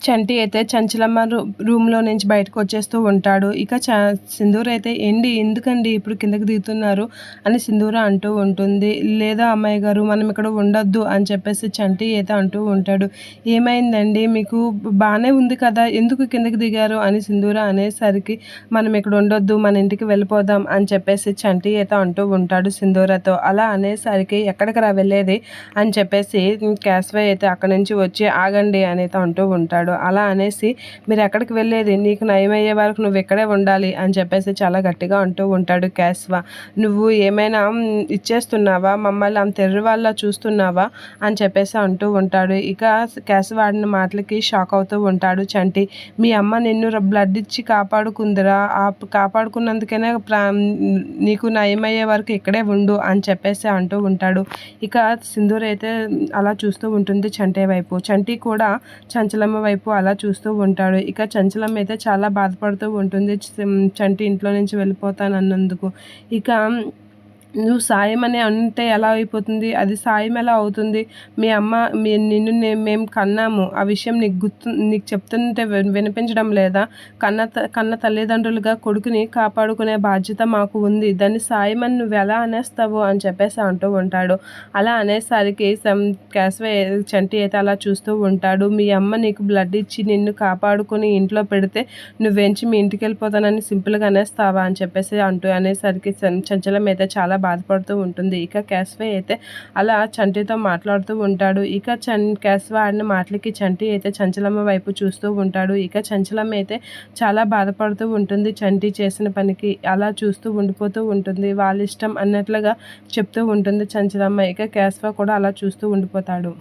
చంటి అయితే చంచలమ్మ రూమ్‌లో నుంచి బయటకొచ్చేస్తూ ఉంటాడు. ఇక సింధూర అయితే "ఏండి ఎందుకండి ఇప్పుడు కిందకి దిగుతున్నారు?" అని సింధూర అంటూ ఉంటుంది. "లేదా అమ్మాయి గారు మనం ఇక్కడ ఉండొద్దు" అని చెప్పేసి చంటి అయితే అంటూ ఉంటాడు. "ఏమైందండి మీకు బానే ఉంది కదా! ఎందుకు కిందకి దిగారు?" అని సింధూర అనేసరికి "మనం ఇక్కడ ఉండొద్దు మన ఇంటికి వెళ్ళిపోదాం" అని చెప్పేసి చంటి అయితే అంటూ ఉంటాడు సింధూరతో. అలా అనేసరికి "ఎక్కడికిరా వెళ్ళేది?" అని చెప్పేసి క్యాస్వై అయితే అక్కడి నుంచి వచ్చి "ఆగండి" అని అయితే అంటూ ఉంటాడు. అలా అనేసి "మీరెక్కడికి వెళ్ళేది? నీకు నయమయ్యే వరకు నువ్విక్కడే ఉండాలి" అని చెప్పేసి చాలా గట్టిగా అంటూ ఉంటాడు క్యాస్వా. "నువ్వు ఏమైనా ఇచ్చేస్తున్నావా? మమ్మల్ని అంత ఎర్రివాళ్ళలా చూస్తున్నావా?" అని చెప్పేసి అంటూ ఉంటాడు. ఇక క్యాస్వా ఆడిన మాటలకి షాక్ అవుతూ ఉంటాడు చంటి. "మీ అమ్మ నిన్ను బ్లడ్ ఇచ్చి కాపాడుకుందిరా. కాపాడుకున్నందుకైనా నీకు నయమయ్యే వరకు ఇక్కడే ఉండు" అని చెప్పేసి అంటూ ఉంటాడు. ఇక సింధూర అయితే అలా చూస్తూ ఉంటుంది చంటి వైపు. చంటి కూడా చంచలమ్మ వైపు అలా చూస్తూ ఉంటాడు. ఇక చంచలమ్మ అయితే చాలా బాధపడుతూ ఉంటుంది చంటి ఇంట్లో నుంచి వెళ్ళిపోతానన్నందుకు. ఇక "నువ్వు సాయం అని అంటే ఎలా అయిపోతుంది? అది సాయం ఎలా అవుతుంది? మీ అమ్మ నిన్ను మేము కన్నాము. ఆ విషయం నీకు చెప్తుంటే వినిపించడం లేదా? కన్న తల్లిదండ్రులుగా కొడుకుని కాపాడుకునే బాధ్యత మాకు ఉంది. దాన్ని సాయం అని నువ్వెలా అనేస్తావు?" అని చెప్పేసి అంటూ ఉంటాడు. అలా అనేసరికి క్యాస్వై చంటి అయితే అలా చూస్తూ ఉంటాడు. "మీ అమ్మ నీకు బ్లడ్ ఇచ్చి నిన్ను కాపాడుకొని ఇంట్లో పెడితే నువ్వెంచి మీ ఇంటికెళ్ళిపోతానని సింపుల్‌గా అనేస్తావా?" అని చెప్పేసి అనేసరికి చంచలం అయితే చాలా బాధపడుతూ ఉంటుంది. ఇక క్యాస్వై అయితే అలా చంటితో మాట్లాడుతూ ఉంటాడు. ఇక క్యాస్వై ఆడిన మాటలకి చంటి అయితే చంచలమ్మ వైపు చూస్తూ ఉంటాడు. ఇక చంచలమ్మ అయితే చాలా బాధపడుతూ ఉంటుంది చంటి చేసిన పనికి. అలా చూస్తూ ఉండిపోతూ ఉంటుంది. వాళ్ళిష్టం అన్నట్లుగా చెప్తూ ఉంటుంది చంచలమ్మ. ఇక క్యాస్వై కూడా అలా చూస్తూ ఉండిపోతాడు.